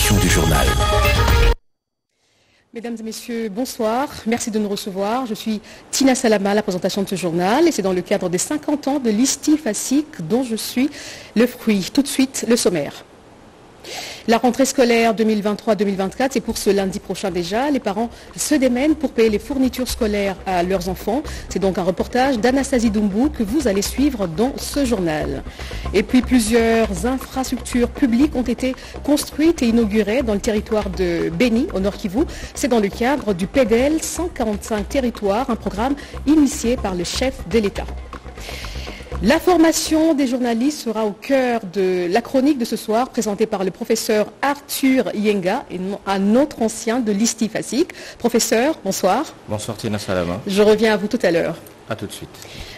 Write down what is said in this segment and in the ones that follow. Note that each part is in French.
présentation du journal. Mesdames et messieurs, bonsoir. Merci de nous recevoir. Je suis Tina Salama à la présentation de ce journal et c'est dans le cadre des 50 ans de l'ISTIFASIC dont je suis le fruit. Tout de suite, le sommaire. La rentrée scolaire 2023-2024, c'est pour ce lundi prochain déjà. Les parents se démènent pour payer les fournitures scolaires à leurs enfants. C'est donc un reportage d'Anastasie Doumbou que vous allez suivre dans ce journal. Et puis plusieurs infrastructures publiques ont été construites et inaugurées dans le territoire de Béni, au Nord Kivu. C'est dans le cadre du PDL 145 territoires, un programme initié par le chef de l'État. La formation des journalistes sera au cœur de la chronique de ce soir, présentée par le professeur Arthur Yenga, un autre ancien de l'ISTIFASIC. Professeur, bonsoir. Bonsoir Tina Salama. Je reviens à vous tout à l'heure. A tout de suite.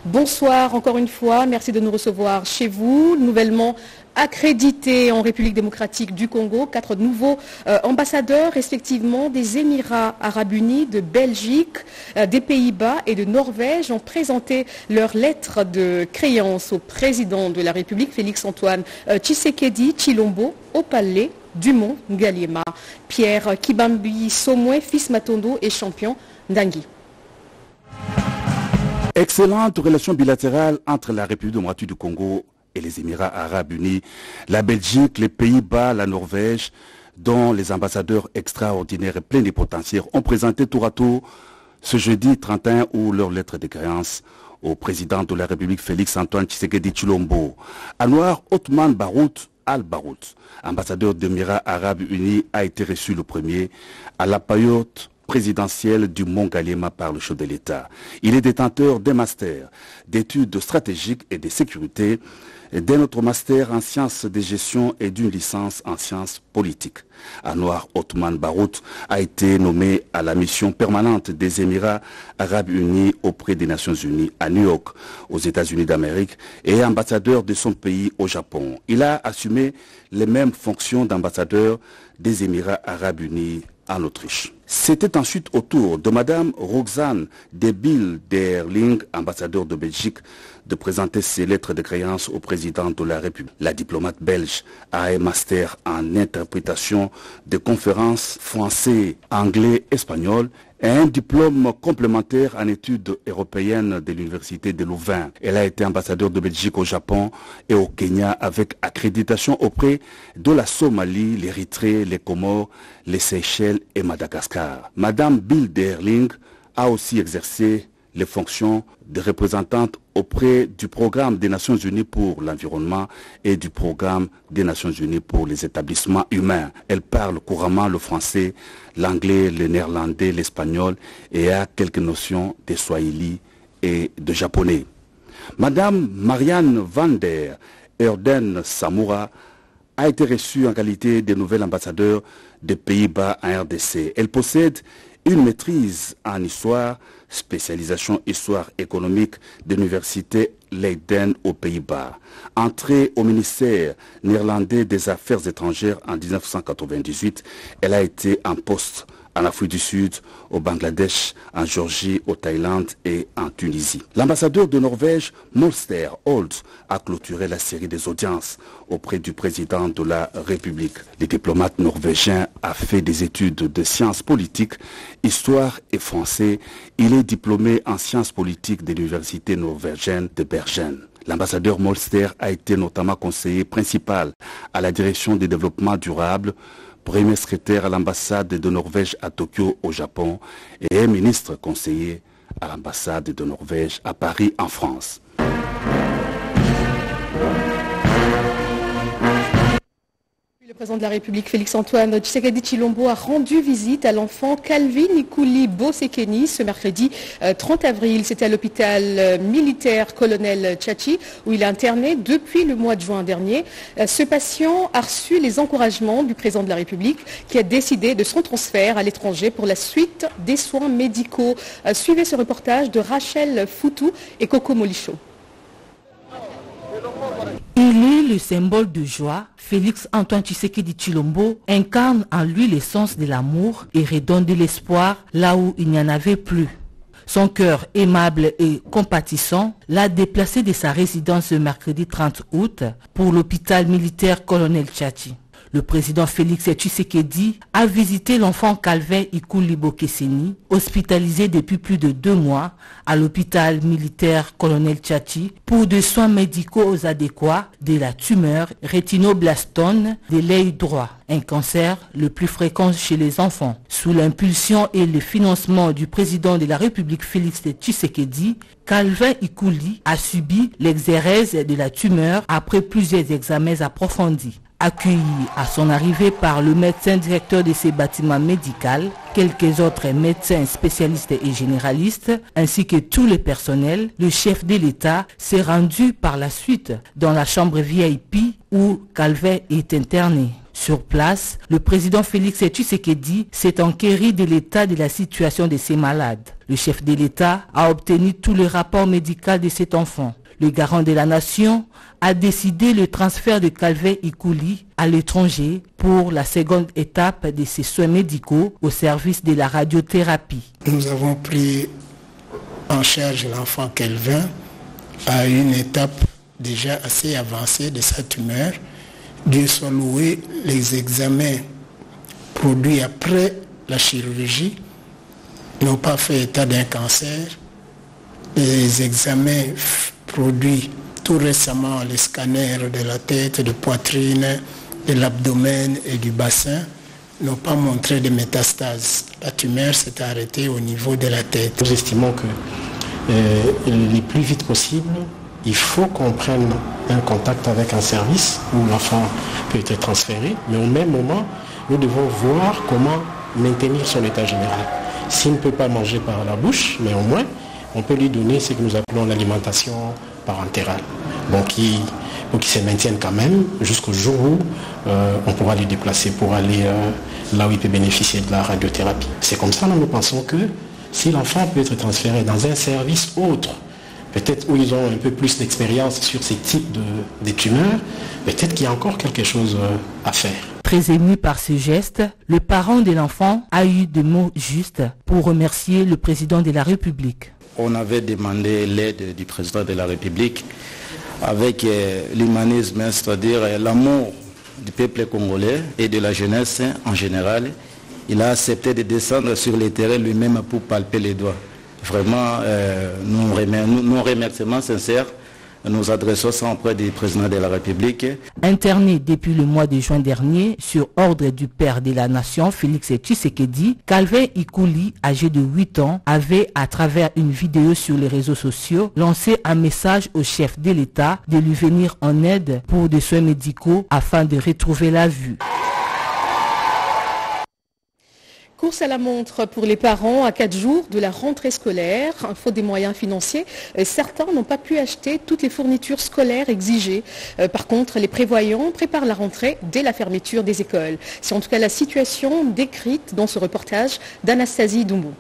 Bonsoir encore une fois, merci de nous recevoir chez vous, nouvellement accrédités en République démocratique du Congo, 4 nouveaux ambassadeurs respectivement des Émirats arabes unis, de Belgique, des Pays-Bas et de Norvège ont présenté leur lettre de créance au président de la République, Félix-Antoine Tshisekedi Tshilombo, au palais Dumont Ngaliema. Pierre Kibambi Somwe, fils Matondo et champion d'Angui. Excellente relation bilatérale entre la République démocratique du Congo et les Émirats arabes unis, la Belgique, les Pays-Bas, la Norvège, dont les ambassadeurs extraordinaires et plénipotentiaires ont présenté tour à tour ce jeudi 31 août leur lettre de créance au président de la République Félix-Antoine Tshisekedi Tshilombo. Anwar Othman Barout Al-Barout, ambassadeur des Émirats arabes unis, a été reçu le premier à la paillote présidentielle du Mont Ngaliema par le chef de l'État. Il est détenteur d'un master d'études stratégiques et de sécurité, d'un autre master en sciences de gestion et d'une licence en sciences politiques. Anwar Othman Barout a été nommé à la mission permanente des Émirats arabes unis auprès des Nations unies à New York, aux États-Unis d'Amérique, et ambassadeur de son pays au Japon. Il a assumé les mêmes fonctions d'ambassadeur des Émirats arabes unis en Autriche. C'était ensuite au tour de Madame Roxane de Bilderling, ambassadeur de Belgique, de présenter ses lettres de créance au président de la République. La diplomate belge a un master en interprétation de conférences français, anglais, espagnol et un diplôme complémentaire en études européennes de l'Université de Louvain. Elle a été ambassadeur de Belgique au Japon et au Kenya avec accréditation auprès de la Somalie, l'Érythrée, les Comores, les Seychelles et Madagascar. Madame Bilderling a aussi exercé les fonctions de représentante auprès du programme des Nations Unies pour l'environnement et du programme des Nations Unies pour les établissements humains. Elle parle couramment le français, l'anglais, le néerlandais, l'espagnol et a quelques notions de swahili et de japonais. Madame Marianne van der Erden Samoura a été reçue en qualité de nouvelle ambassadeur des Pays-Bas en RDC. Elle possède une maîtrise en histoire, spécialisation histoire économique de l'université Leiden aux Pays-Bas. Entrée au ministère néerlandais des Affaires étrangères en 1998, elle a été en poste en Afrique du Sud, au Bangladesh, en Géorgie, au Thaïlande et en Tunisie. L'ambassadeur de Norvège, Molster Holt, a clôturé la série des audiences auprès du président de la République. Le diplomate norvégien a fait des études de sciences politiques, histoire et français. Il est diplômé en sciences politiques de l'université norvégienne de Bergen. L'ambassadeur Molster a été notamment conseiller principal à la direction du développement durable, premier secrétaire à l'ambassade de Norvège à Tokyo au Japon et ministre conseiller à l'ambassade de Norvège à Paris en France. Le président de la République, Félix-Antoine Tshisekedi Tshilombo, a rendu visite à l'enfant Calvin Ikuli Bosekeni ce mercredi 30 avril. C'était à l'hôpital militaire colonel Tchachi où il est interné depuis le mois de juin dernier. Ce patient a reçu les encouragements du président de la République qui a décidé de son transfert à l'étranger pour la suite des soins médicaux. Suivez ce reportage de Rachel Foutou et Coco Molicho. Il est le symbole de joie. Félix-Antoine Tshisekedi Tshilombo incarne en lui l'essence de l'amour et redonne de l'espoir là où il n'y en avait plus. Son cœur aimable et compatissant l'a déplacé de sa résidence le mercredi 30 août pour l'hôpital militaire colonel Tchachi. Le président Félix Tshisekedi a visité l'enfant Calvin Ikuli Bokeseni, hospitalisé depuis plus de 2 mois à l'hôpital militaire Colonel Tchachi pour des soins médicaux adéquats de la tumeur rétinoblastone de l'œil droit, un cancer le plus fréquent chez les enfants. Sous l'impulsion et le financement du président de la République Félix Tshisekedi, Calvin Ikuli a subi l'exérèse de la tumeur après plusieurs examens approfondis. Accueilli à son arrivée par le médecin directeur de ces bâtiments médicaux, quelques autres médecins spécialistes et généralistes, ainsi que tous les personnels, le chef de l'État s'est rendu par la suite dans la chambre VIP où Calvin est interné. Sur place, le président Félix Tshisekedi s'est enquéri de l'état de la situation de ces malades. Le chef de l'État a obtenu tous les rapports médicaux de cet enfant. Le garant de la nation a décidé le transfert de Calvin Ikuli à l'étranger pour la seconde étape de ses soins médicaux au service de la radiothérapie. Nous avons pris en charge l'enfant Calvin à une étape déjà assez avancée de sa tumeur. Dieu soit loué, les examens produits après la chirurgie n'ont pas fait état d'un cancer. Les examens produits tout récemment, les scanners de la tête, de poitrine, de l'abdomen et du bassin n'ont pas montré de métastases. La tumeur s'est arrêtée au niveau de la tête. Nous estimons que le plus vite possible, il faut qu'on prenne un contact avec un service où l'enfant peut être transféré, mais au même moment, nous devons voir comment maintenir son état général. S'il ne peut pas manger par la bouche, mais au moins, on peut lui donner ce que nous appelons l'alimentation parentérale. Donc, pour qu'il se maintienne quand même jusqu'au jour où on pourra le déplacer pour aller là où il peut bénéficier de la radiothérapie. C'est comme ça que nous pensons que si l'enfant peut être transféré dans un service autre, peut-être où ils ont un peu plus d'expérience sur ces types de tumeurs, peut-être qu'il y a encore quelque chose à faire. Très ému par ce geste, le parent de l'enfant a eu des mots justes pour remercier le président de la République. On avait demandé l'aide du président de la République avec l'humanisme, c'est-à-dire l'amour du peuple congolais et de la jeunesse en général. Il a accepté de descendre sur le terrain lui-même pour palper les doigts. Vraiment, nos remerciements sincères, nous adressons ça auprès du président de la République. Interné depuis le mois de juin dernier, sur ordre du père de la nation, Félix Tshisekedi, Calvin Ikuli, âgé de 8 ans, avait, à travers une vidéo sur les réseaux sociaux, lancé un message au chef de l'État de lui venir en aide pour des soins médicaux afin de retrouver la vue. Course à la montre pour les parents à 4 jours de la rentrée scolaire. Faute des moyens financiers, certains n'ont pas pu acheter toutes les fournitures scolaires exigées. Par contre, les prévoyants préparent la rentrée dès la fermeture des écoles. C'est en tout cas la situation décrite dans ce reportage d'Anastasie Doumbou.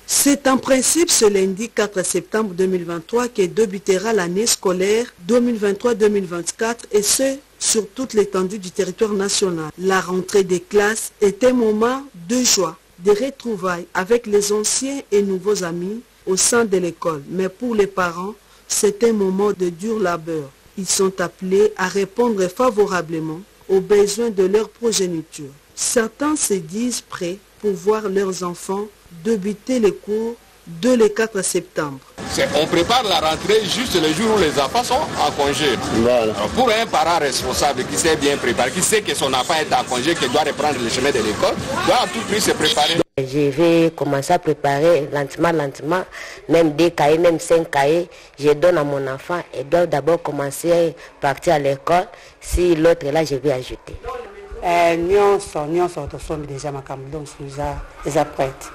C'est en principe ce lundi 4 septembre 2023 que débutera l'année scolaire 2023-2024 et ce, sur toute l'étendue du territoire national. La rentrée des classes est un moment de joie, de retrouvailles avec les anciens et nouveaux amis au sein de l'école. Mais pour les parents, c'est un moment de dur labeur. Ils sont appelés à répondre favorablement aux besoins de leur progéniture. Certains se disent prêts pour voir leurs enfants débuter les cours dès le 4 septembre. On prépare la rentrée juste le jour où les enfants sont en congé. Voilà. Pour un parent responsable qui s'est bien préparé, qui sait que son enfant est en congé, qui doit reprendre le chemin de l'école, doit à tout prix se préparer. Je vais commencer à préparer lentement, même 2 cahiers, même 5 cahiers. Je donne à mon enfant et doit d'abord commencer à partir à l'école. Si l'autre est là, je vais ajouter.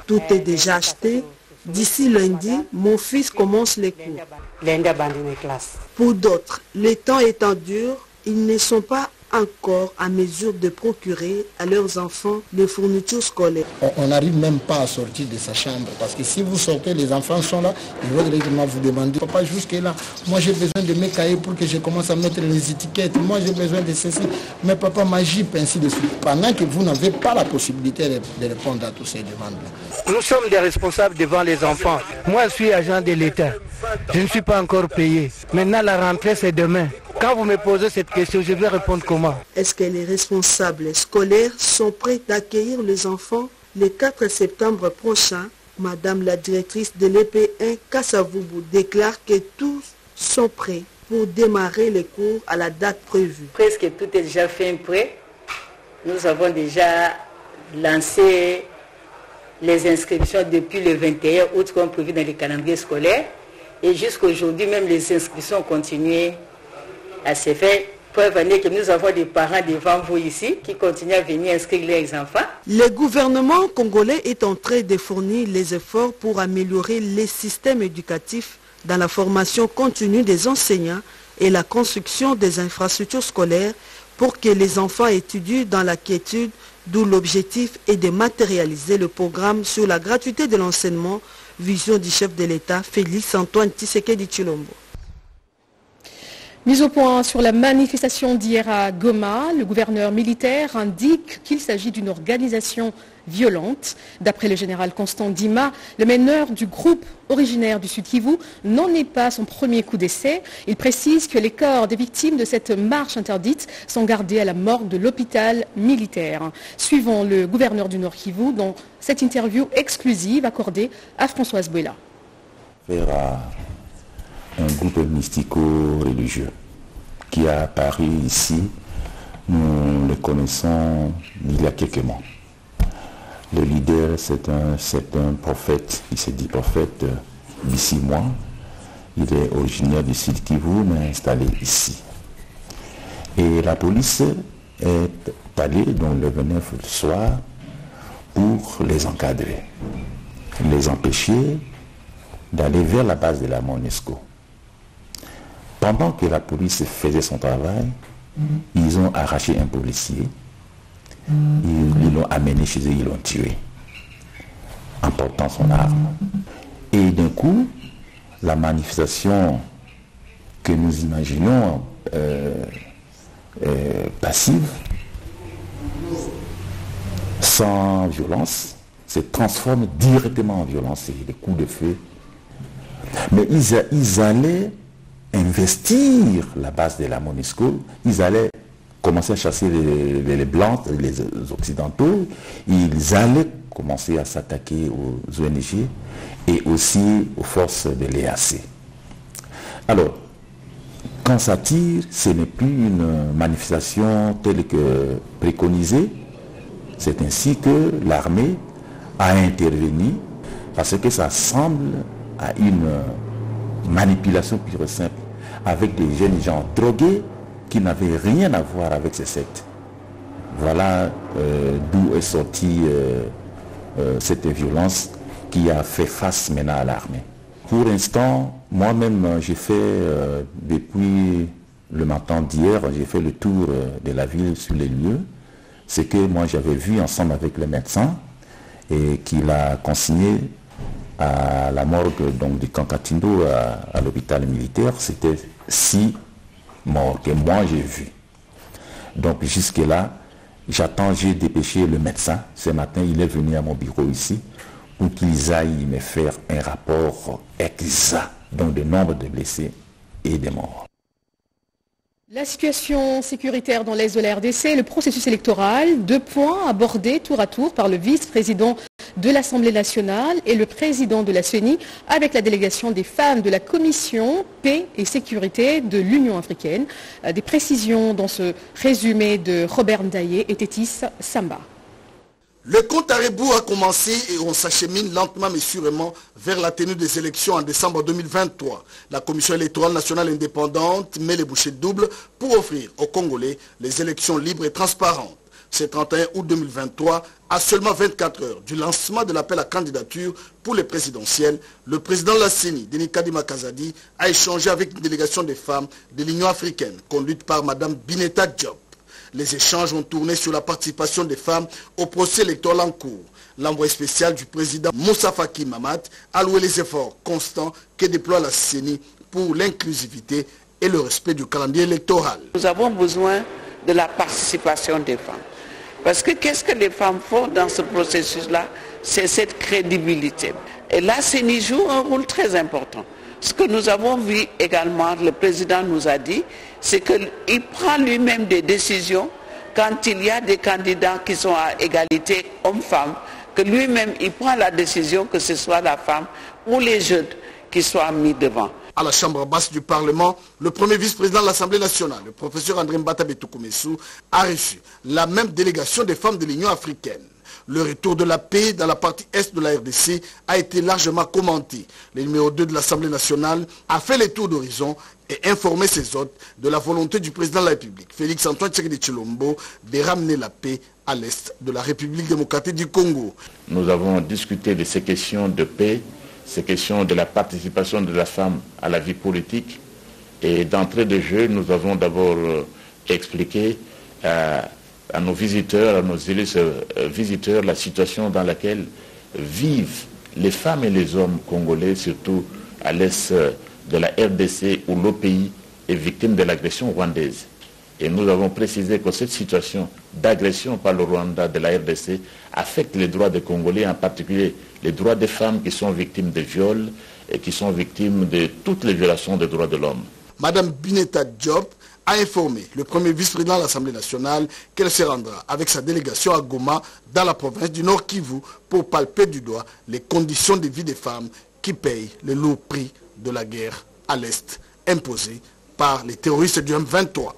Tout est déjà acheté. D'ici lundi, mon fils commence les cours. Pour d'autres, le temps étant dur, ils ne sont pas encore à mesure de procurer à leurs enfants les fournitures scolaires. On n'arrive même pas à sortir de sa chambre parce que si vous sortez, les enfants sont là, ils vont directement vous demander, papa, jusqu'à là, moi j'ai besoin de mes cahiers pour que je commence à mettre les étiquettes, moi j'ai besoin de ceci, mais papa, ma Jeep, ainsi de suite. Pendant que vous n'avez pas la possibilité de répondre à toutes ces demandes-là. Nous sommes des responsables devant les enfants. Moi je suis agent de l'État, je ne suis pas encore payé. Maintenant la rentrée c'est demain. Quand vous me posez cette question, je vais répondre comment? Est-ce que les responsables scolaires sont prêts à accueillir les enfants le 4 septembre prochain? Madame la directrice de l'EP1 Kassavoubou déclare que tous sont prêts pour démarrer les cours à la date prévue. Presque tout est déjà fait prêt. Nous avons déjà lancé les inscriptions depuis le 21 août comme prévu dans les calendriers scolaires. Et jusqu'à aujourd'hui, même les inscriptions ont continué à se faire. Preuve en est que nous avons des parents devant vous ici qui continuent à venir inscrire leurs enfants. Le gouvernement congolais est en train de fournir les efforts pour améliorer les systèmes éducatifs dans la formation continue des enseignants et la construction des infrastructures scolaires pour que les enfants étudient dans la quiétude, d'où l'objectif est de matérialiser le programme sur la gratuité de l'enseignement, vision du chef de l'État, Félix Antoine Tshisekedi Tshilombo. Mise au point sur la manifestation d'hier à Goma, le gouverneur militaire indique qu'il s'agit d'une organisation violente. D'après le général Constant Dima, le meneur du groupe originaire du Sud Kivu n'en est pas son premier coup d'essai. Il précise que les corps des victimes de cette marche interdite sont gardés à la morgue de l'hôpital militaire. Suivons le gouverneur du Nord Kivu dans cette interview exclusive accordée à Françoise Bouela. Un groupe mystico-religieux qui a apparu ici, nous le connaissons il y a quelques mois. Le leader, c'est un prophète, il se dit prophète d'ici mois. Il est originaire du Sud Kivu, mais installé ici. Et la police est allée dans le 29 le soir pour les encadrer, les empêcher d'aller vers la base de la MONUSCO. Pendant que la police faisait son travail, ils ont arraché un policier, ils l'ont amené chez eux, ils l'ont tué, en portant son arme. Et d'un coup, la manifestation que nous imaginons passive, sans violence, se transforme directement en violence, c'est des coups de feu. Mais ils allaient investir la base de la MONUSCO, ils allaient commencer à chasser les Blancs, les Occidentaux, ils allaient commencer à s'attaquer aux ONG et aussi aux forces de l'EAC. Alors, quand ça tire, ce n'est plus une manifestation telle que préconisée, c'est ainsi que l'armée a intervenu parce que ça semble à une manipulation pure et simple avec des jeunes gens drogués qui n'avaient rien à voir avec ces sectes. Voilà d'où est sortie cette violence qui a fait face maintenant à l'armée. Pour l'instant, moi-même, j'ai fait, depuis le matin d'hier, j'ai fait le tour de la ville sur les lieux. Ce que moi j'avais vu ensemble avec le médecin et qu'il a consigné à la morgue donc, du Kankatindo à l'hôpital militaire, c'était 6 morts que moi j'ai vus. Donc jusque-là, j'ai dépêché le médecin. Ce matin, il est venu à mon bureau ici pour qu'ils aillent me faire un rapport exact, donc le nombre de blessés et des morts. La situation sécuritaire dans l'est de la RDC, le processus électoral, 2 points abordés tour à tour par le vice-président de l'Assemblée nationale et le président de la CENI avec la délégation des femmes de la Commission Paix et Sécurité de l'Union africaine. Des précisions dans ce résumé de Robert Ndaye et Tétis Samba. Le compte à rebours a commencé et on s'achemine lentement mais sûrement vers la tenue des élections en décembre 2023. La Commission électorale nationale indépendante met les bouchées doubles pour offrir aux Congolais les élections libres et transparentes. Ce 31 août 2023, à seulement 24 heures du lancement de l'appel à candidature pour les présidentielles, le président de la CENI, Denis Kadima Kazadi, a échangé avec une délégation des femmes de l'Union africaine, conduite par Mme Bineta Diop. Les échanges ont tourné sur la participation des femmes au procès électoral en cours. L'envoyé spécial du président Moussa Faki Mahamat a loué les efforts constants que déploie la CENI pour l'inclusivité et le respect du calendrier électoral. Nous avons besoin de la participation des femmes. Parce que qu'est-ce que les femmes font dans ce processus-là? C'est cette crédibilité. Et la CENI joue un rôle très important. Ce que nous avons vu également, le président nous a dit, c'est qu'il prend lui-même des décisions quand il y a des candidats qui sont à égalité homme-femme, que lui-même il prend la décision que ce soit la femme ou les jeunes qui soient mis devant. À la Chambre basse du Parlement, le premier vice-président de l'Assemblée nationale, le professeur André Mbata Betoukoumessou, a reçu la même délégation des femmes de l'Union africaine. Le retour de la paix dans la partie est de la RDC a été largement commenté. Le numéro 2 de l'Assemblée nationale a fait les tours d'horizon et informé ses hôtes de la volonté du président de la République, Félix Antoine Tshisekedi Tshilombo, de ramener la paix à l'est de la République démocratique du Congo. Nous avons discuté de ces questions de paix, ces questions de la participation de la femme à la vie politique. Et d'entrée de jeu, nous avons d'abord expliqué à nos visiteurs, à nos visiteurs, la situation dans laquelle vivent les femmes et les hommes congolais, surtout à l'est de la RDC, où le pays est victime de l'agression rwandaise. Et nous avons précisé que cette situation d'agression par le Rwanda de la RDC affecte les droits des Congolais, en particulier les droits des femmes qui sont victimes de viols et qui sont victimes de toutes les violations des droits de l'homme. Madame Bineta Diop a informé le premier vice-président de l'Assemblée nationale qu'elle se rendra avec sa délégation à Goma, dans la province du Nord Kivu, pour palper du doigt les conditions de vie des femmes qui payent le lourd prix de la guerre à l'Est imposée par les terroristes du M23.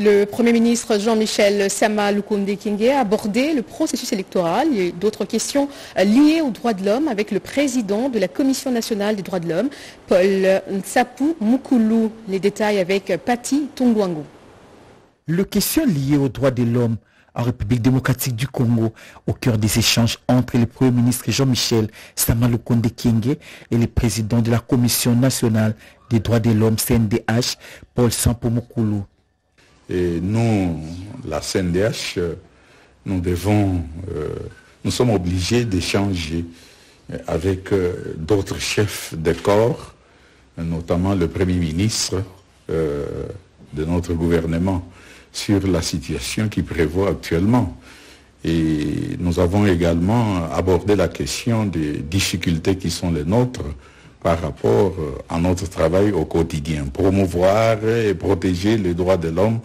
Le Premier ministre Jean-Michel Sama Lukonde Kyenge a abordé le processus électoral et d'autres questions liées aux droits de l'homme avec le président de la Commission nationale des droits de l'homme, Paul Ntsapou Mukulu. Les détails avec Patti Tongwango. Les questions liées aux droits de l'homme en République démocratique du Congo, au cœur des échanges entre le Premier ministre Jean-Michel Sama Lukonde Kyenge et le président de la Commission nationale des droits de l'homme, CNDH, Paul Ntsapou Mukulu. Et nous, la CNDH, nous sommes obligés d'échanger avec d'autres chefs de corps, notamment le Premier ministre de notre gouvernement, sur la situation qui prévaut actuellement. Et nous avons également abordé la question des difficultés qui sont les nôtres par rapport à notre travail au quotidien, promouvoir et protéger les droits de l'homme,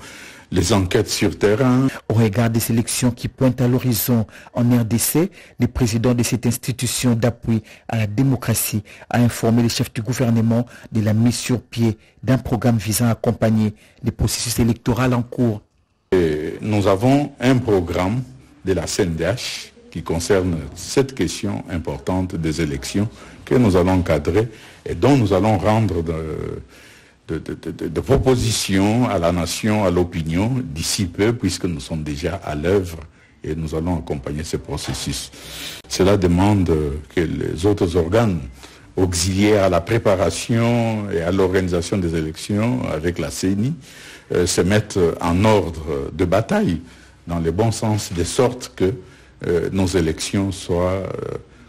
les enquêtes sur terrain. Au regard des élections qui pointent à l'horizon en RDC, le président de cette institution d'appui à la démocratie a informé les chefs du gouvernement de la mise sur pied d'un programme visant à accompagner les processus électoraux en cours. Et nous avons un programme de la CNDH qui concerne cette question importante des élections que nous allons encadrer et dont nous allons rendre de propositions à la nation, à l'opinion, d'ici peu, puisque nous sommes déjà à l'œuvre et nous allons accompagner ce processus. Cela demande que les autres organes auxiliaires à la préparation et à l'organisation des élections avec la CENI se mettent en ordre de bataille dans le bon sens, de sorte que nos élections soient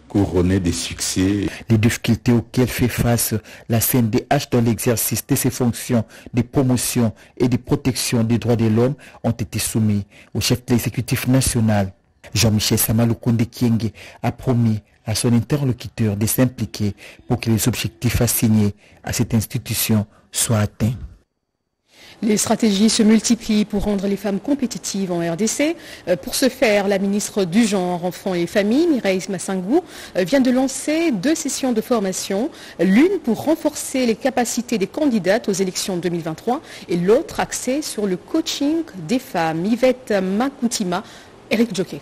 couronnées de succès. Les difficultés auxquelles fait face la CNDH dans l'exercice de ses fonctions de promotion et de protection des droits de l'homme ont été soumis au chef de l'exécutif national. Jean-Michel Sama Lukonde Kyenge a promis à son interlocuteur de s'impliquer pour que les objectifs assignés à cette institution soient atteints. Les stratégies se multiplient pour rendre les femmes compétitives en RDC. Pour ce faire, la ministre du Genre, Enfants et Familles, Mireille Massaingou, vient de lancer 2 sessions de formation. L'une pour renforcer les capacités des candidates aux élections 2023 et l'autre axée sur le coaching des femmes. Yvette Makoutima, Eric Jockey.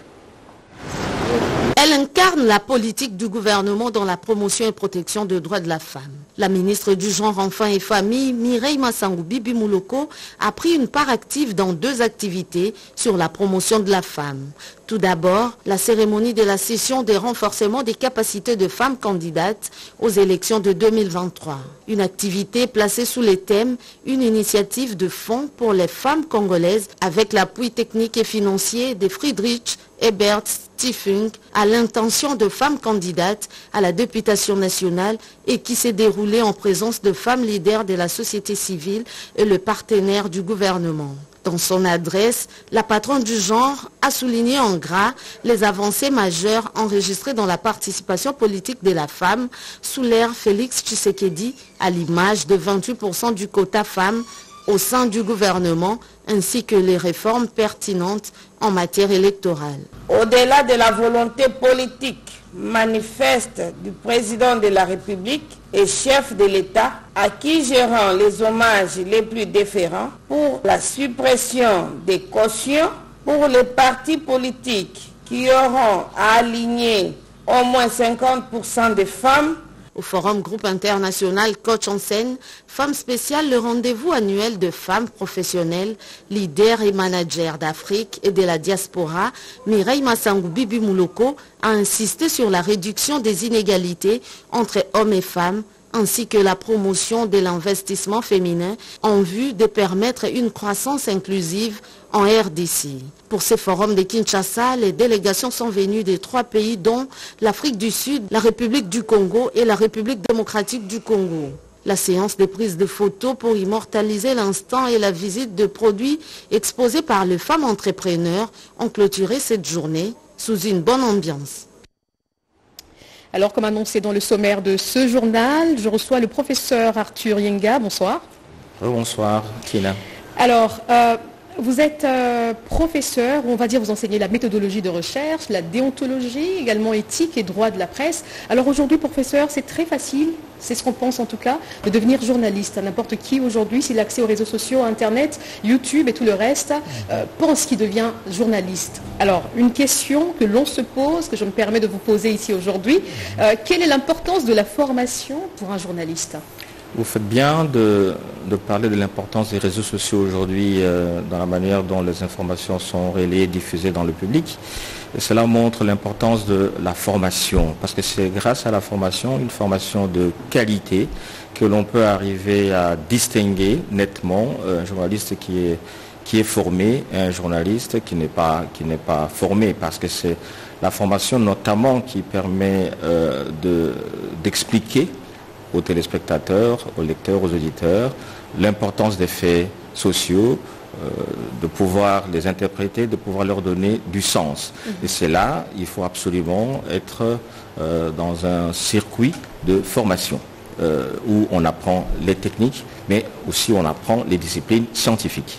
Elle incarne la politique du gouvernement dans la promotion et protection des droits de la femme. La ministre du Genre, Enfants et Familles, Mireille Massaingou Bibi Mouloko, a pris une part active dans 2 activités sur la promotion de la femme. Tout d'abord, la cérémonie de la session des renforcements des capacités de femmes candidates aux élections de 2023. Une activité placée sous les thèmes « Une initiative de fonds pour les femmes congolaises » avec l'appui technique et financier de Friedrich Ebert Stiftung à l'intention de femmes candidates à la députation nationale et qui s'est déroulée en présence de femmes leaders de la société civile et le partenaire du gouvernement. Dans son adresse, la patronne du genre a souligné en gras les avancées majeures enregistrées dans la participation politique de la femme sous l'ère Félix Tshisekedi, à l'image de 28% du quota femmes au sein du gouvernement, ainsi que les réformes pertinentes en matière électorale. Au-delà de la volonté politique manifeste du président de la République et chef de l'État, à qui je rends les hommages les plus déférents pour la suppression des cautions pour les partis politiques qui auront à aligner au moins 50% des femmes. Au Forum Groupe International Coach en Scène, Femmes Spéciales, le rendez-vous annuel de femmes professionnelles, leaders et managers d'Afrique et de la diaspora, Mireille Massangou Bibi Mouloko a insisté sur la réduction des inégalités entre hommes et femmes, ainsi que la promotion de l'investissement féminin en vue de permettre une croissance inclusive en RDC. Pour ces forums de Kinshasa, les délégations sont venues des 3 pays dont l'Afrique du Sud, la République du Congo et la République démocratique du Congo. La séance de prise de photos pour immortaliser l'instant et la visite de produits exposés par les femmes entrepreneurs ont clôturé cette journée sous une bonne ambiance. Alors, comme annoncé dans le sommaire de ce journal, je reçois le professeur Arthur Yenga. Bonsoir. Bonsoir, Tina. Alors, vous êtes professeur, on va dire vous enseignez la méthodologie de recherche, la déontologie, également éthique et droit de la presse. Alors aujourd'hui, professeur, c'est très facile, c'est ce qu'on pense en tout cas, de devenir journaliste. N'importe qui aujourd'hui, s'il a accès aux réseaux sociaux, Internet, YouTube et tout le reste, pense qu'il devient journaliste. Alors, une question que l'on se pose, que je me permets de vous poser ici aujourd'hui, quelle est l'importance de la formation pour un journaliste ? Vous faites bien de parler de l'importance des réseaux sociaux aujourd'hui dans la manière dont les informations sont relayées, diffusées dans le public. Et cela montre l'importance de la formation, parce que c'est grâce à la formation, une formation de qualité, que l'on peut arriver à distinguer nettement un journaliste qui est formé et un journaliste qui n'est pas formé, parce que c'est la formation notamment qui permet d'expliquer aux téléspectateurs, aux lecteurs, aux auditeurs, l'importance des faits sociaux, de pouvoir les interpréter, de pouvoir leur donner du sens. Et c'est là, il faut absolument être dans un circuit de formation où on apprend les techniques, mais aussi on apprend les disciplines scientifiques.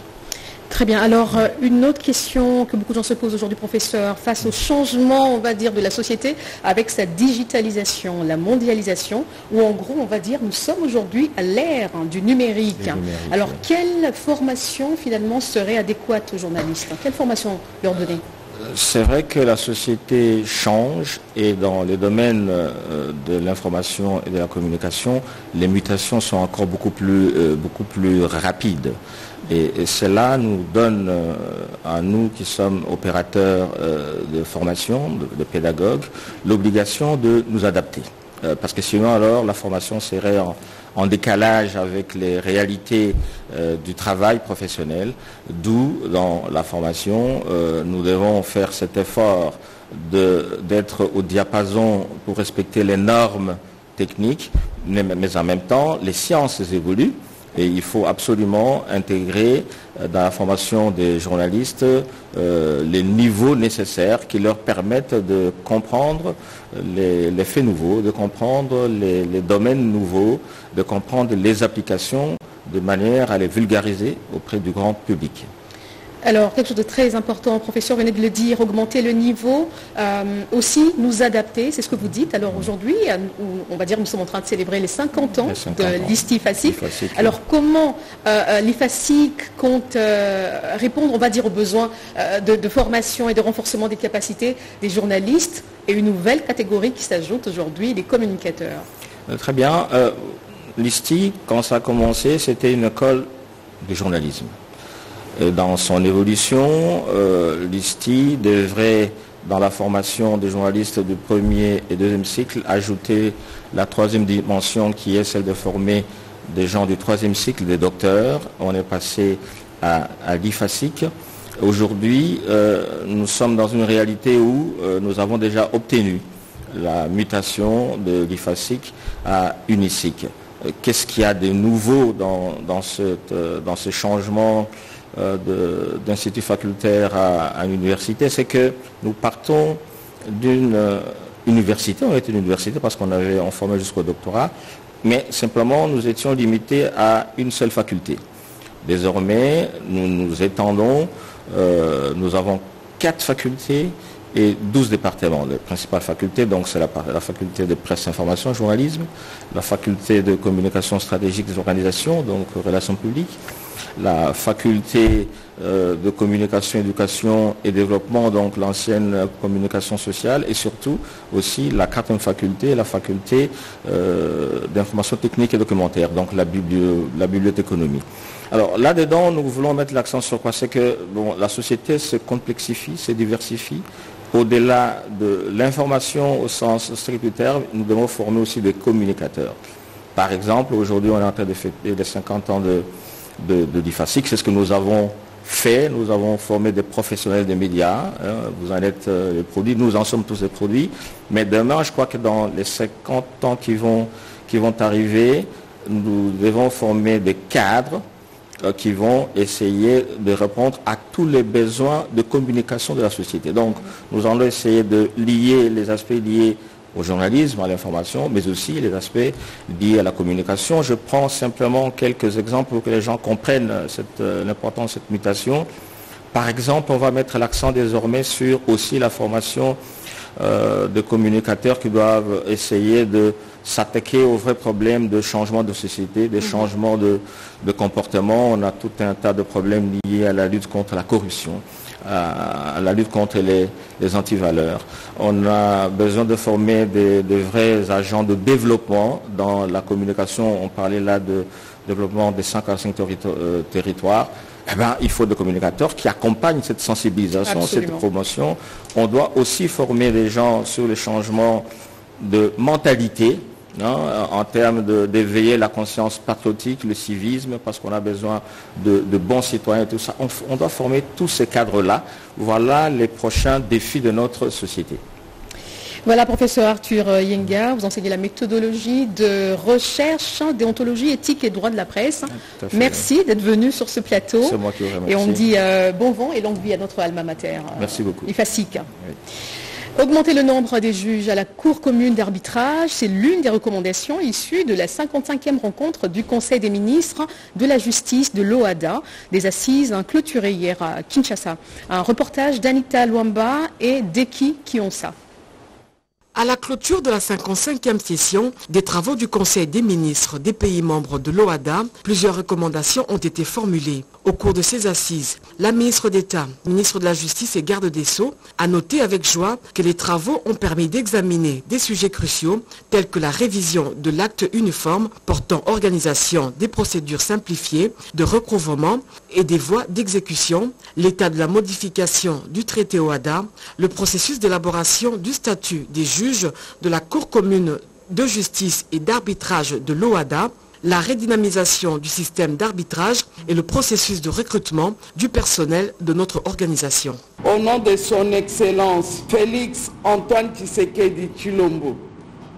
Très bien. Alors, une autre question que beaucoup de gens se posent aujourd'hui, professeur, face au changement, on va dire, de la société avec sa digitalisation, la mondialisation, où en gros, on va dire, nous sommes aujourd'hui à l'ère du numérique. Alors, quelle formation, finalement, serait adéquate aux journalistes ? Quelle formation leur donner ? C'est vrai que la société change et dans les domaines de l'information et de la communication, les mutations sont encore beaucoup plus rapides. Et cela nous donne, à nous qui sommes opérateurs de formation, de pédagogues, l'obligation de nous adapter. Parce que sinon alors la formation serait en décalage avec les réalités du travail professionnel, d'où dans la formation nous devons faire cet effort d'être au diapason pour respecter les normes techniques, mais en même temps les sciences évoluent. Et il faut absolument intégrer dans la formation des journalistes les niveaux nécessaires qui leur permettent de comprendre les faits nouveaux, de comprendre les domaines nouveaux, de comprendre les applications de manière à les vulgariser auprès du grand public. Alors, quelque chose de très important, professeur, venez de le dire, augmenter le niveau, aussi nous adapter, c'est ce que vous dites. Alors aujourd'hui, on va dire, nous sommes en train de célébrer les 50 ans de l'ISTIFASIC. Alors comment l'IFASIC compte répondre, on va dire, aux besoins de formation et de renforcement des capacités des journalistes et une nouvelle catégorie qui s'ajoute aujourd'hui, les communicateurs. Très bien. L'ISTI, quand ça a commencé, c'était une école de journalisme. Et dans son évolution, l'ISTI devrait, dans la formation des journalistes du premier et deuxième cycle, ajouter la troisième dimension qui est celle de former des gens du troisième cycle, des docteurs. On est passé à l'IFASIC. Aujourd'hui, nous sommes dans une réalité où nous avons déjà obtenu la mutation de l'IFASIC à UNISIC. Qu'est-ce qu'il y a de nouveau dans ce changement d'institut facultaire à l'université, c'est que nous partons d'une université, on était une université parce on formait jusqu'au doctorat, mais simplement nous étions limités à une seule faculté. Désormais, nous nous étendons, nous avons 4 facultés et 12 départements. Les principales facultés, donc c'est la faculté de presse, information, journalisme, la faculté de communication stratégique des organisations, donc relations publiques, la faculté de communication, éducation et développement, donc l'ancienne communication sociale, et surtout aussi la 4e faculté, la faculté d'information technique et documentaire, donc la bibliothéconomie. Alors là-dedans, nous voulons mettre l'accent sur quoi? C'est que la société se complexifie, se diversifie. Au-delà de l'information au sens strict du terme, nous devons former aussi des communicateurs. Par exemple, aujourd'hui, on est en train de fêter les 50 ans de l'IFASIC. C'est ce que nous avons fait. Nous avons formé des professionnels des médias. Vous en êtes les produits. Nous en sommes tous les produits. Mais demain, je crois que dans les 50 ans qui vont arriver, nous devons former des cadres qui vont essayer de répondre à tous les besoins de communication de la société. Donc, nous allons essayer de lier les aspects liés au journalisme, à l'information, mais aussi les aspects liés à la communication. Je prends simplement quelques exemples pour que les gens comprennent l'importance de cette mutation. Par exemple, on va mettre l'accent désormais sur aussi la formation de communicateurs qui doivent essayer de s'attaquer aux vrais problèmes de changement de société, des changements de comportement. On a tout un tas de problèmes liés à la lutte contre la corruption, à la lutte contre les antivaleurs. On a besoin de former des vrais agents de développement dans la communication. On parlait là de développement des 145 territoires. Eh bien, il faut des communicateurs qui accompagnent cette sensibilisation, cette promotion. On doit aussi former des gens sur les changements de mentalité, en termes d'éveiller la conscience patriotique, le civisme, parce qu'on a besoin de bons citoyens et tout ça. On doit former tous ces cadres-là. Voilà les prochains défis de notre société. Voilà, professeur Arthur Yenga, vous enseignez la méthodologie de recherche, déontologie, éthique et droit de la presse. Merci d'être venu sur ce plateau. C'est moi qui vous remercie. Et on dit bon vent et longue vie à notre alma mater. Merci beaucoup. IFASIC. Oui. Augmenter le nombre des juges à la Cour commune d'arbitrage, c'est l'une des recommandations issues de la 55e rencontre du Conseil des ministres de la justice de l'OHADA, des assises clôturées hier à Kinshasa. Un reportage d'Anita Luamba et d'Eki Kionsa. À la clôture de la 55e session des travaux du Conseil des ministres des pays membres de l'OHADA, plusieurs recommandations ont été formulées. Au cours de ces assises, la ministre d'État, ministre de la Justice et garde des Sceaux, a noté avec joie que les travaux ont permis d'examiner des sujets cruciaux tels que la révision de l'acte uniforme portant organisation des procédures simplifiées de recouvrement et des voies d'exécution, l'état de la modification du traité OHADA, le processus d'élaboration du statut des juges de la Cour commune de justice et d'arbitrage de l'OHADA, la redynamisation du système d'arbitrage et le processus de recrutement du personnel de notre organisation. Au nom de son Excellence Félix Antoine Tshisekedi Tshilombo,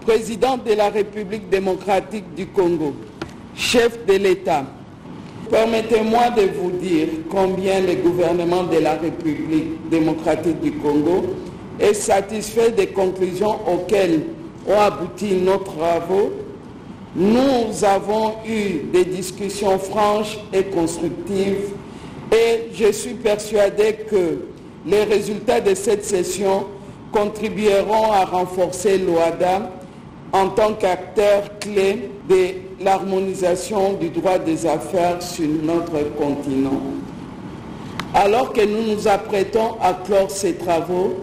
président de la République démocratique du Congo, chef de l'État, permettez-moi de vous dire combien le gouvernement de la République démocratique du Congo est satisfait des conclusions auxquelles ont abouti nos travaux. Nous avons eu des discussions franches et constructives et je suis persuadé que les résultats de cette session contribueront à renforcer l'OHADA en tant qu'acteur clé de l'harmonisation du droit des affaires sur notre continent. Alors que nous nous apprêtons à clore ces travaux,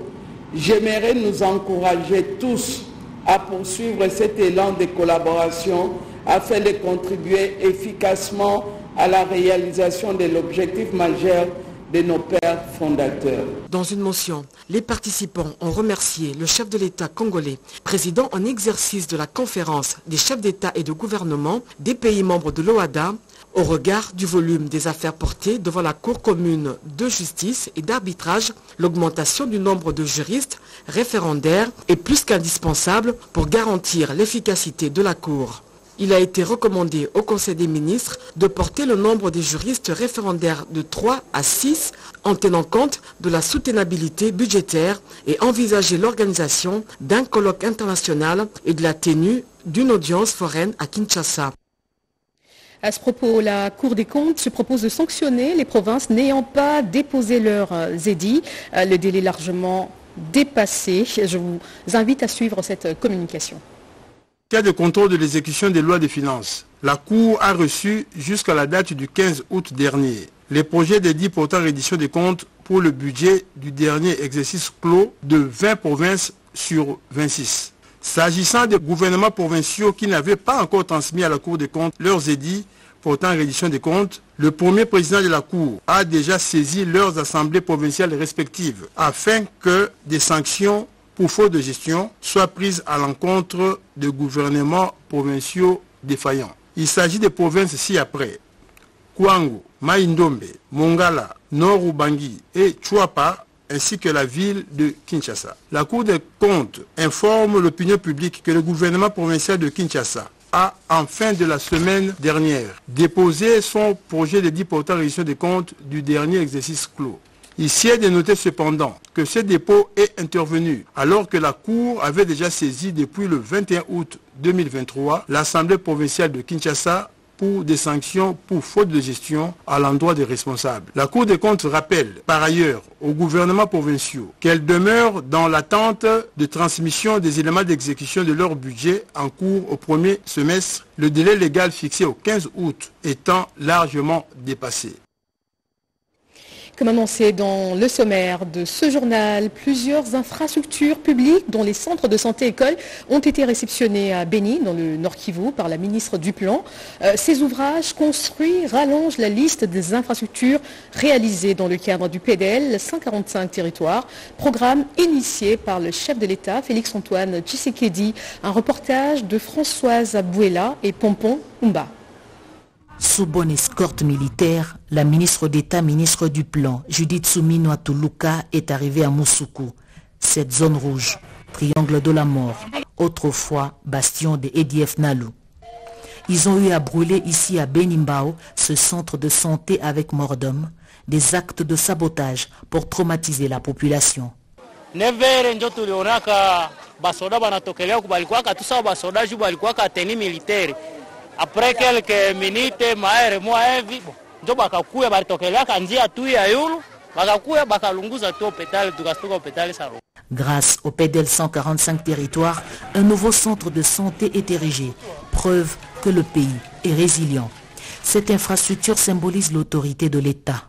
j'aimerais nous encourager tous à poursuivre cet élan de collaboration afin de contribuer efficacement à la réalisation de l'objectif majeur de nos pères fondateurs. Dans une motion, les participants ont remercié le chef de l'État congolais, président en exercice de la conférence des chefs d'État et de gouvernement des pays membres de l'OHADA, au regard du volume des affaires portées devant la Cour commune de justice et d'arbitrage, l'augmentation du nombre de juristes référendaires est plus qu'indispensable pour garantir l'efficacité de la Cour. Il a été recommandé au Conseil des ministres de porter le nombre des juristes référendaires de 3 à 6 en tenant compte de la soutenabilité budgétaire et envisager l'organisation d'un colloque international et de la tenue d'une audience foraine à Kinshasa. À ce propos, la Cour des comptes se propose de sanctionner les provinces n'ayant pas déposé leurs édits. Le délai largement dépassé. Je vous invite à suivre cette communication. En cas de contrôle de l'exécution des lois de finances, la Cour a reçu jusqu'à la date du 15 août dernier les projets d'édits portant reddition des comptes pour le budget du dernier exercice clos de 20 provinces sur 26. S'agissant des gouvernements provinciaux qui n'avaient pas encore transmis à la Cour des comptes leurs édits portant reddition des comptes, le premier président de la Cour a déjà saisi leurs assemblées provinciales respectives afin que des sanctions pour faute de gestion soient prises à l'encontre de gouvernements provinciaux défaillants. Il s'agit des provinces ci-après: Kwango, Maïndombe, Mongala, Nord-Ubangi et Chouapa, ainsi que la ville de Kinshasa. La Cour des comptes informe l'opinion publique que le gouvernement provincial de Kinshasa a, en fin de la semaine dernière, déposé son projet d'édit portant reddition des comptes du dernier exercice clos. Ici est de noter cependant que ce dépôt est intervenu alors que la Cour avait déjà saisi depuis le 21 août 2023 l'Assemblée provinciale de Kinshasa pour des sanctions pour faute de gestion à l'endroit des responsables. La Cour des comptes rappelle par ailleurs aux gouvernements provinciaux qu'elles demeurent dans l'attente de transmission des éléments d'exécution de leur budget en cours au premier semestre, le délai légal fixé au 15 août étant largement dépassé. Comme annoncé dans le sommaire de ce journal, plusieurs infrastructures publiques, dont les centres de santé et écoles, ont été réceptionnés à Béni, dans le Nord Kivu, par la ministre du Plan. Ces ouvrages construits rallongent la liste des infrastructures réalisées dans le cadre du PDL 145 territoires, programme initié par le chef de l'État, Félix-Antoine Tshisekedi. Un reportage de Françoise Abouela et Pompon Umba. Sous bonne escorte militaire, la ministre d'État, ministre du Plan, Judith Suminwa Tuluka, est arrivée à Moussoukou. Cette zone rouge, triangle de la mort, autrefois bastion des EDF Nalu. Ils ont eu à brûler ici à Benimbao ce centre de santé avec mort d'homme, des actes de sabotage pour traumatiser la population. Après quelques minutes, maere moi hivi ndio bakakuya balitokelea kanjia tu ya yulu bakakuya bakalunguza tu hôpital tukastoka hôpital Saro. Grâce au PDL 145 territoires, un nouveau centre de santé est érigé, preuve que le pays est résilient. Cette infrastructure symbolise l'autorité de l'État.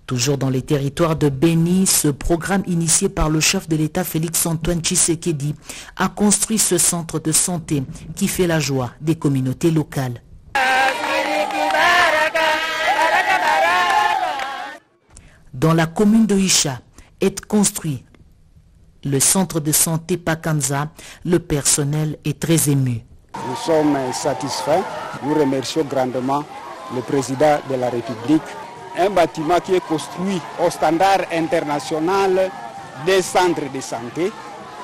Toujours dans les territoires de Béni, ce programme initié par le chef de l'État Félix-Antoine Tshisekedi a construit ce centre de santé qui fait la joie des communautés locales. Dans la commune de Isha est construit le centre de santé Pakanza. Le personnel est très ému. Nous sommes satisfaits. Nous remercions grandement le président de la République. Un bâtiment qui est construit au standard international des centres de santé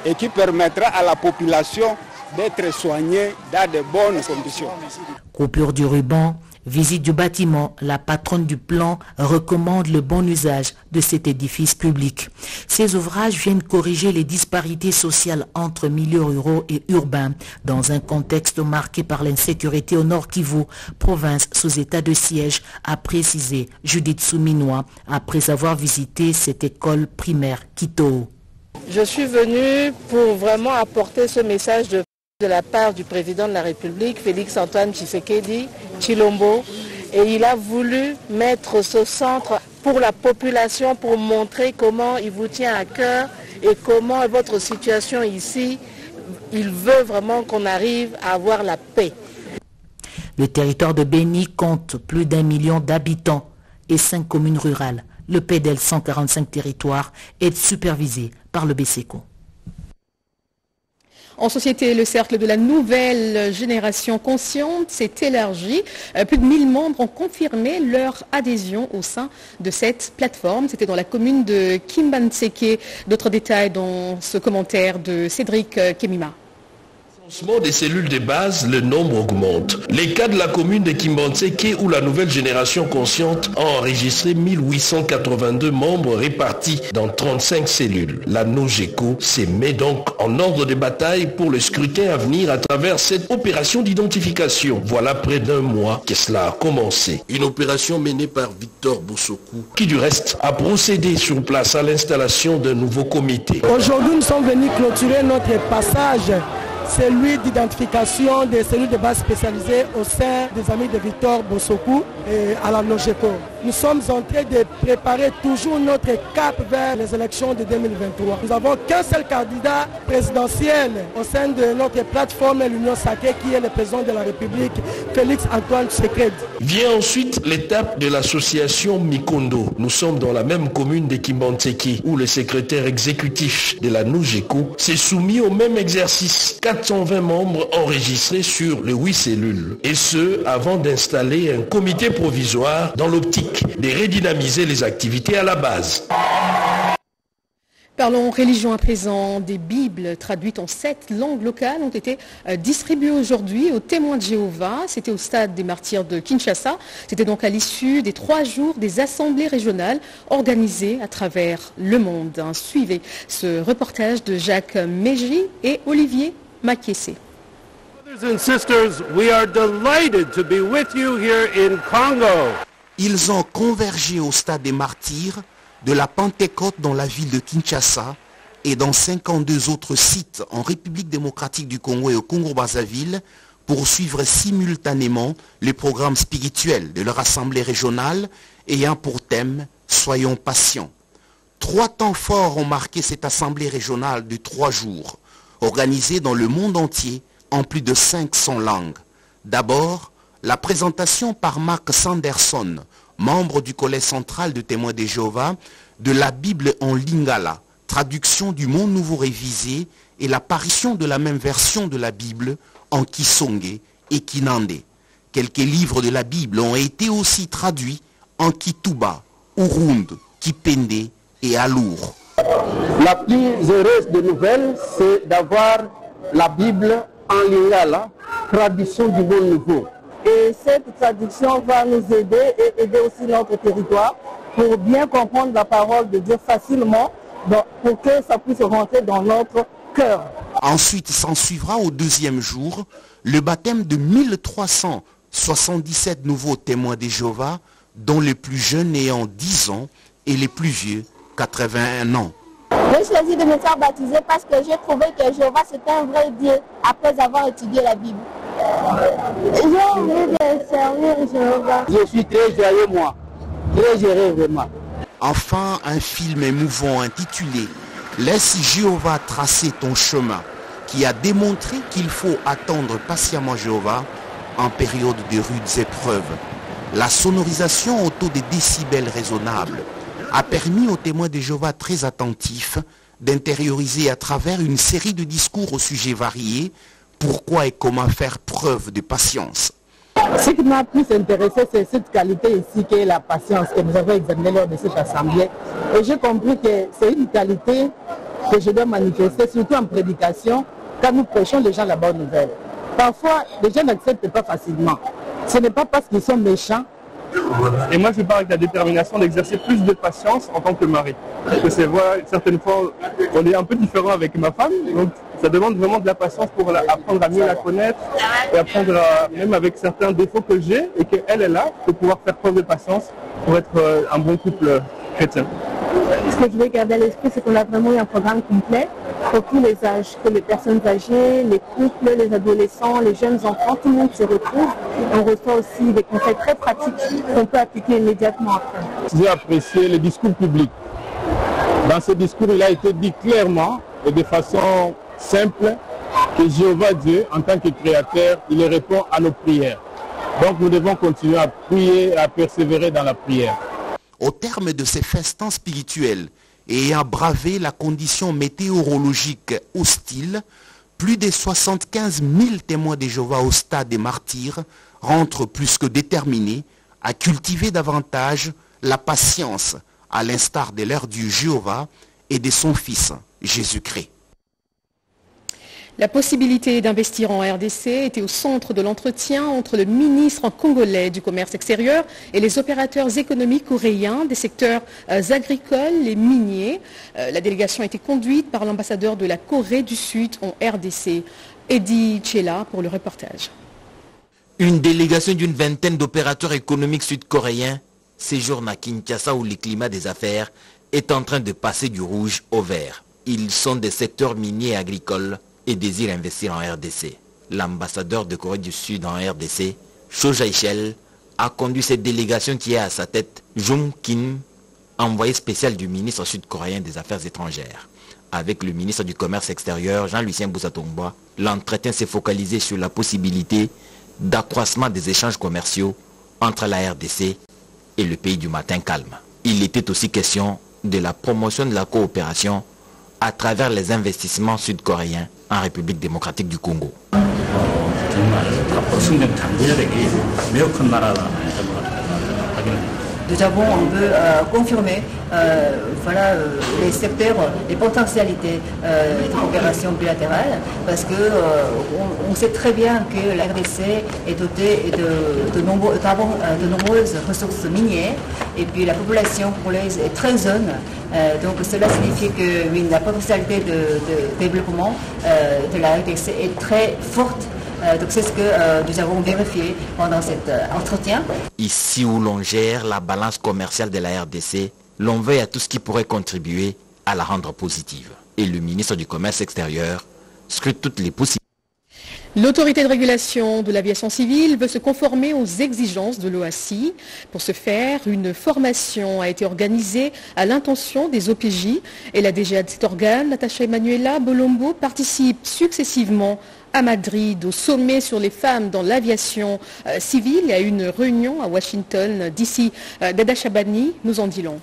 et qui permettra à la population d'être soignée dans de bonnes conditions. Coupure du ruban, visite du bâtiment, la patronne du plan recommande le bon usage de cet édifice public. Ces ouvrages viennent corriger les disparités sociales entre milieux ruraux et urbains dans un contexte marqué par l'insécurité au Nord Kivu, province sous état de siège, a précisé Judith Suminwa après avoir visité cette école primaire Kitoo. Je suis venue pour vraiment apporter ce message de la part du président de la République, Félix-Antoine Tshisekedi Tshilombo, et il a voulu mettre ce centre pour la population, pour montrer comment il vous tient à cœur et comment votre situation ici, il veut vraiment qu'on arrive à avoir la paix. Le territoire de Béni compte plus d'1 million d'habitants et 5 communes rurales. Le PDL 145 territoires est supervisé par le BCECO. En société, le cercle de la nouvelle génération consciente s'est élargi. Plus de 1000 membres ont confirmé leur adhésion au sein de cette plateforme. C'était dans la commune de Kimbanseke. D'autres détails dans ce commentaire de Cédric Kemima. Des cellules de base, le nombre augmente. Les cas de la commune de Kimbantseke où la nouvelle génération consciente a enregistré 1882 membres répartis dans 35 cellules. La NOGECO se met donc en ordre de bataille pour le scrutin à venir à travers cette opération d'identification. Voilà près d'un mois que cela a commencé. Une opération menée par Victor Boussokou, qui du reste a procédé sur place à l'installation d'un nouveau comité. Aujourd'hui, nous sommes venus clôturer notre passage, celui d'identification des cellules de base spécialisées au sein des amis de Victor Boussokou et à la NOGECO. Nous sommes en train de préparer toujours notre cap vers les élections de 2023. Nous n'avons qu'un seul candidat présidentiel au sein de notre plateforme l'Union Sacrée qui est le président de la République, Félix Antoine Tshisekedi. Vient ensuite l'étape de l'association Mikondo. Nous sommes dans la même commune de Kimbantseke où le secrétaire exécutif de la NOGECO s'est soumis au même exercice. 420 membres enregistrés sur les 8 cellules. Et ce, avant d'installer un comité provisoire dans l'optique de redynamiser les activités à la base. Parlons religion à présent. Des Bibles traduites en 7 langues locales ont été distribuées aujourd'hui aux témoins de Jéhovah. C'était au stade des martyrs de Kinshasa. C'était donc à l'issue des 3 jours des assemblées régionales organisées à travers le monde. Suivez ce reportage de Jacques Mégy et Olivier Makiessé. Brothers and sisters, we are delighted to be with you here in Congo. Ils ont convergé au stade des martyrs de la Pentecôte dans la ville de Kinshasa et dans 52 autres sites en République démocratique du Congo et au Congo-Brazzaville pour suivre simultanément les programmes spirituels de leur assemblée régionale ayant pour thème « Soyons patients ». 3 temps forts ont marqué cette assemblée régionale de 3 jours, organisée dans le monde entier en plus de 500 langues. D'abord, la présentation par Mark Sanderson, membre du collège central de témoins de Jéhovah, de la Bible en lingala, traduction du Monde Nouveau révisé, et l'apparition de la même version de la Bible en Kisonge et Kinande. Quelques livres de la Bible ont été aussi traduits en Kituba, Urund, Kipende et Alour. La plus heureuse des nouvelles, c'est d'avoir la Bible en lingala, traduction du Monde Nouveau. Et cette traduction va nous aider et aider aussi notre territoire pour bien comprendre la parole de Dieu facilement, pour que ça puisse rentrer dans notre cœur. Ensuite, s'en suivra au 2e jour le baptême de 1377 nouveaux témoins de Jéhovah, dont les plus jeunes ayant 10 ans et les plus vieux 81 ans. J'ai choisi de me faire baptiser parce que j'ai trouvé que Jéhovah c'était un vrai Dieu après avoir étudié la Bible. J'ai envie de servir Jéhovah. Je suis très joyeux moi, très heureux vraiment. Enfin, un film émouvant intitulé « Laisse Jéhovah tracer ton chemin » qui a démontré qu'il faut attendre patiemment Jéhovah en période de rudes épreuves. La sonorisation au taux de décibels raisonnables a permis aux témoins de Jéhovah très attentifs d'intérioriser à travers une série de discours au sujet variés pourquoi et comment faire preuve de patience. Ce qui m'a plus intéressé, c'est cette qualité ici qui est la patience que nous avons examinée lors de cette assemblée. Et j'ai compris que c'est une qualité que je dois manifester, surtout en prédication, quand nous prêchons les gens la bonne nouvelle. Parfois, les gens n'acceptent pas facilement. Ce n'est pas parce qu'ils sont méchants. Et moi, je pars avec la détermination d'exercer plus de patience en tant que mari. Parce que c'est vrai, certaines fois, on est un peu différent avec ma femme, donc ça demande vraiment de la patience pour apprendre à mieux la connaître et apprendre même avec certains défauts que j'ai et qu'elle est là, de pouvoir faire preuve de patience pour être un bon couple chrétien. Ce que je veux garder à l'esprit, c'est qu'on a vraiment eu un programme complet pour tous les âges, que les personnes âgées, les couples, les adolescents, les jeunes enfants, tout le monde se retrouve. On reçoit aussi des conseils très pratiques qu'on peut appliquer immédiatement après. J'ai apprécié le discours public. Dans ce discours, il a été dit clairement et de façon simple que Jéhovah Dieu, en tant que créateur, il répond à nos prières. Donc nous devons continuer à prier et à persévérer dans la prière. Au terme de ces festins spirituels et ayant bravé la condition météorologique hostile, plus de 75 000 témoins de Jéhovah au stade des martyrs rentrent plus que déterminés à cultiver davantage la patience, à l'instar de leur Dieu Jéhovah et de son Fils Jésus-Christ. La possibilité d'investir en RDC était au centre de l'entretien entre le ministre congolais du commerce extérieur et les opérateurs économiques coréens des secteurs agricoles et miniers. La délégation a été conduite par l'ambassadeur de la Corée du Sud en RDC. Eddie Chela pour le reportage. Une délégation d'une vingtaine d'opérateurs économiques sud-coréens séjourne à Kinshasa où le climat des affaires est en train de passer du rouge au vert. Ils sont des secteurs miniers et agricoles et désirent investir en RDC. L'ambassadeur de Corée du Sud en RDC, Cho Jae-chel, a conduit cette délégation qui est à sa tête Jung Kim, envoyé spécial du ministre sud-coréen des Affaires étrangères. Avec le ministre du Commerce extérieur, Jean-Lucien Boussa-Tongboa, l'entretien s'est focalisé sur la possibilité d'accroissement des échanges commerciaux entre la RDC et le pays du matin calme. Il était aussi question de la promotion de la coopération à travers les investissements sud-coréens en République démocratique du Congo. Nous avons un peu confirmé les secteurs, les potentialités de coopération bilatérale parce qu'on sait très bien que la RDC est dotée de nombreuses ressources minières et puis la population congolaise est très jeune. Donc cela signifie que la potentialité de développement de la RDC est très forte. Donc c'est ce que nous avons vérifié pendant cet entretien. Ici où l'on gère la balance commerciale de la RDC, l'on veille à tout ce qui pourrait contribuer à la rendre positive. Et le ministre du Commerce extérieur scrute toutes les possibilités. L'autorité de régulation de l'aviation civile veut se conformer aux exigences de l'OACI. Pour ce faire, une formation a été organisée à l'intention des OPJ et la DGA de cet organe, Natacha Emanuela Bolombo, participe successivement à Madrid au sommet sur les femmes dans l'aviation civile et à une réunion à Washington. D'ici, Dada Chabani nous en dit long.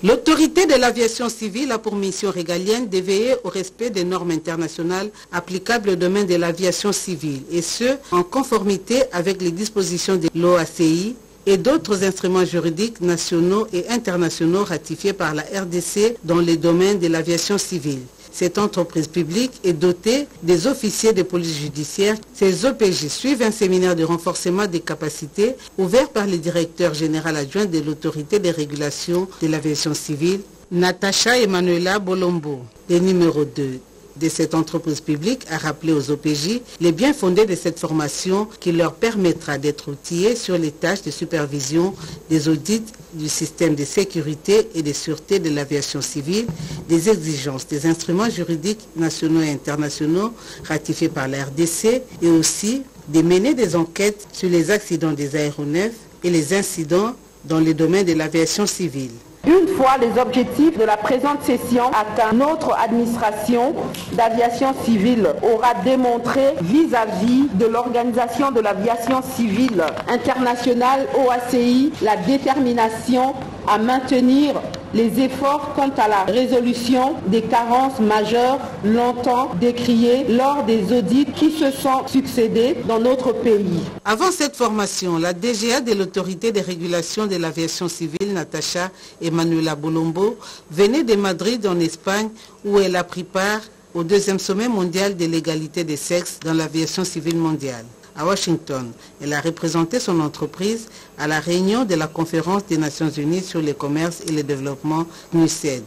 L'autorité de l'aviation civile a pour mission régalienne d'éveiller au respect des normes internationales applicables au domaine de l'aviation civile, et ce, en conformité avec les dispositions de l'OACI et d'autres instruments juridiques nationaux et internationaux ratifiés par la RDC dans les domaines de l'aviation civile. Cette entreprise publique est dotée des officiers de police judiciaire. Ces OPJ suivent un séminaire de renforcement des capacités ouvert par le directeur général adjoint de l'autorité de régulation de l'aviation civile, Natacha Emanuela Bolombo. Le numéro 2 de cette entreprise publique a rappelé aux OPJ les biens fondés de cette formation qui leur permettra d'être outillés sur les tâches de supervision des audits du système de sécurité et de sûreté de l'aviation civile, des exigences des instruments juridiques nationaux et internationaux ratifiés par la RDC et aussi de mener des enquêtes sur les accidents des aéronefs et les incidents dans le domaine de l'aviation civile. Une fois les objectifs de la présente session atteints, notre administration d'aviation civile aura démontré vis-à-vis de l'Organisation de l'aviation civile internationale OACI la détermination à maintenir les efforts quant à la résolution des carences majeures longtemps décriées lors des audits qui se sont succédés dans notre pays. Avant cette formation, la DGA de l'autorité de régulation de l'aviation civile, Natacha Emanuela Bolombo, venait de Madrid en Espagne où elle a pris part au 2e sommet mondial de l'égalité des sexes dans l'aviation civile mondiale. À Washington, elle a représenté son entreprise à la réunion de la conférence des Nations Unies sur le commerce et le développement NUCED.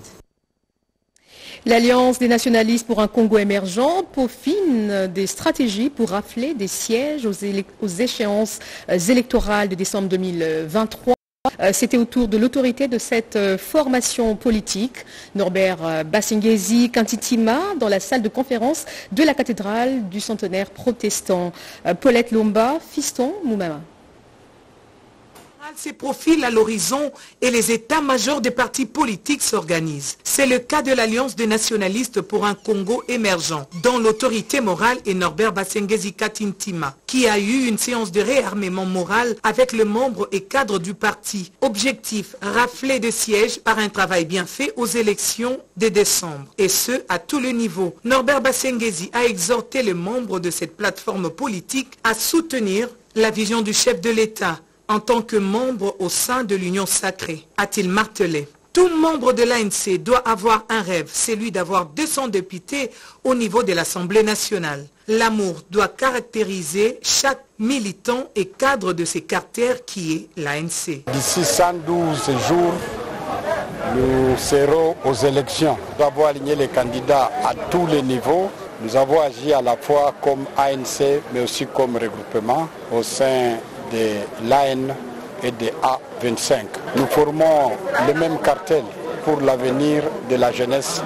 L'Alliance des nationalistes pour un Congo émergent peaufine des stratégies pour rafler des sièges aux échéances électorales de décembre 2023. C'était au tour de l'autorité de cette formation politique, Norbert Basengezi Kantitima, dans la salle de conférence de la cathédrale du centenaire protestant. Paulette Lomba, Fiston Moumama. Se profile à l'horizon et les états-majors des partis politiques s'organisent. C'est le cas de l'Alliance des nationalistes pour un Congo émergent, dont l'autorité morale est Norbert Basengezi Kantitima, qui a eu une séance de réarmement moral avec les membres et cadres du parti. Objectif, rafler de sièges par un travail bien fait aux élections de décembre, et ce, à tous les niveaux. Norbert Basengezi a exhorté les membres de cette plateforme politique à soutenir la vision du chef de l'État en tant que membre au sein de l'Union sacrée, a-t-il martelé. Tout membre de l'ANC doit avoir un rêve, celui d'avoir 200 députés au niveau de l'Assemblée nationale. L'amour doit caractériser chaque militant et cadre de ces caractères qui est l'ANC. D'ici 112 jours, nous serons aux élections. Nous avons aligné les candidats à tous les niveaux. Nous avons agi à la fois comme ANC, mais aussi comme regroupement au sein de l'AN et des A25. Nous formons le même cartel pour l'avenir de la jeunesse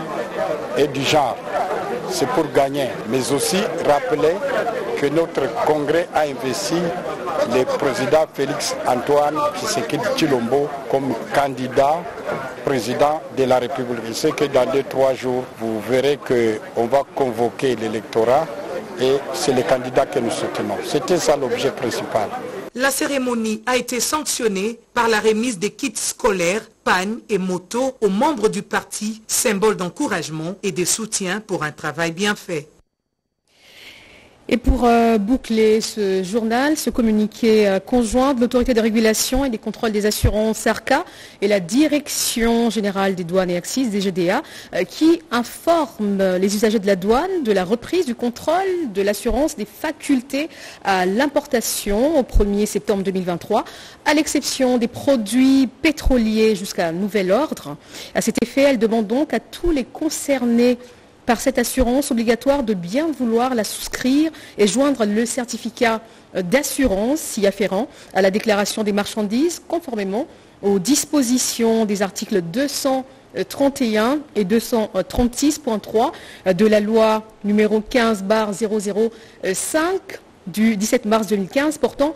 et du genre. C'est pour gagner, mais aussi rappeler que notre congrès a investi le président Félix Antoine Tshisekedi Tshilombo comme candidat président de la République. Je sais que dans 2-3 jours, vous verrez qu'on va convoquer l'électorat et c'est le candidat que nous soutenons. C'était ça l'objet principal. La cérémonie a été sanctionnée par la remise des kits scolaires, pagnes et motos aux membres du parti, symbole d'encouragement et de soutien pour un travail bien fait. Et pour boucler ce journal, ce communiqué conjoint de l'autorité de régulation et des contrôles des assurances ARCA et la Direction générale des douanes et accises, DGDA, qui informe les usagers de la douane de la reprise du contrôle de l'assurance des facultés à l'importation au 1er septembre 2023, à l'exception des produits pétroliers jusqu'à nouvel ordre. À cet effet, elle demande donc à tous les concernés par cette assurance obligatoire de bien vouloir la souscrire et joindre le certificat d'assurance y afférent à la déclaration des marchandises conformément aux dispositions des articles 231 et 236.3 de la loi numéro 15/005 du 17 mars 2015 portant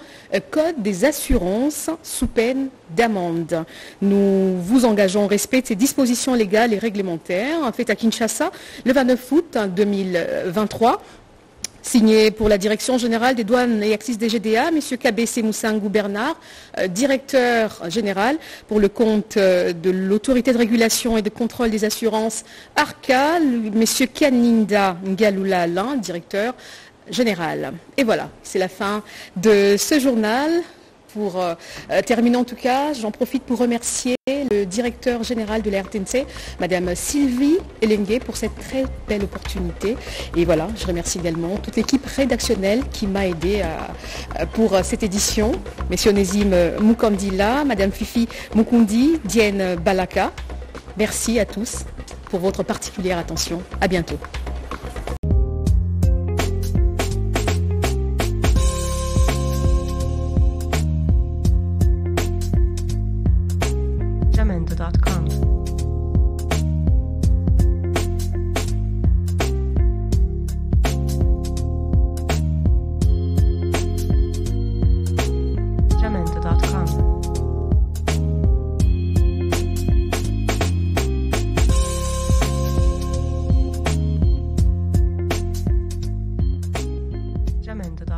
Code des assurances sous peine d'amende. Nous vous engageons au respect de ces dispositions légales et réglementaires faites à Kinshasa le 29 août 2023. Signé pour la Direction générale des douanes et accises DGDA, M. Kabese Moussangou Bernard, directeur général pour le compte de l'autorité de régulation et de contrôle des assurances ARCA, M. Kaninda Ngalula Alain, directeur général. Et voilà, c'est la fin de ce journal. Pour terminer en tout cas, j'en profite pour remercier le directeur général de la RTNC, Madame Sylvie Elengue, pour cette très belle opportunité. Et voilà, je remercie également toute l'équipe rédactionnelle qui m'a aidé pour cette édition. Messieurs Nézim Moukandila, Madame Fifi Moukundi, Diane Balaka. Merci à tous pour votre particulière attention. À bientôt. Jamendo.com. Jamendo.com. Jamendo.com.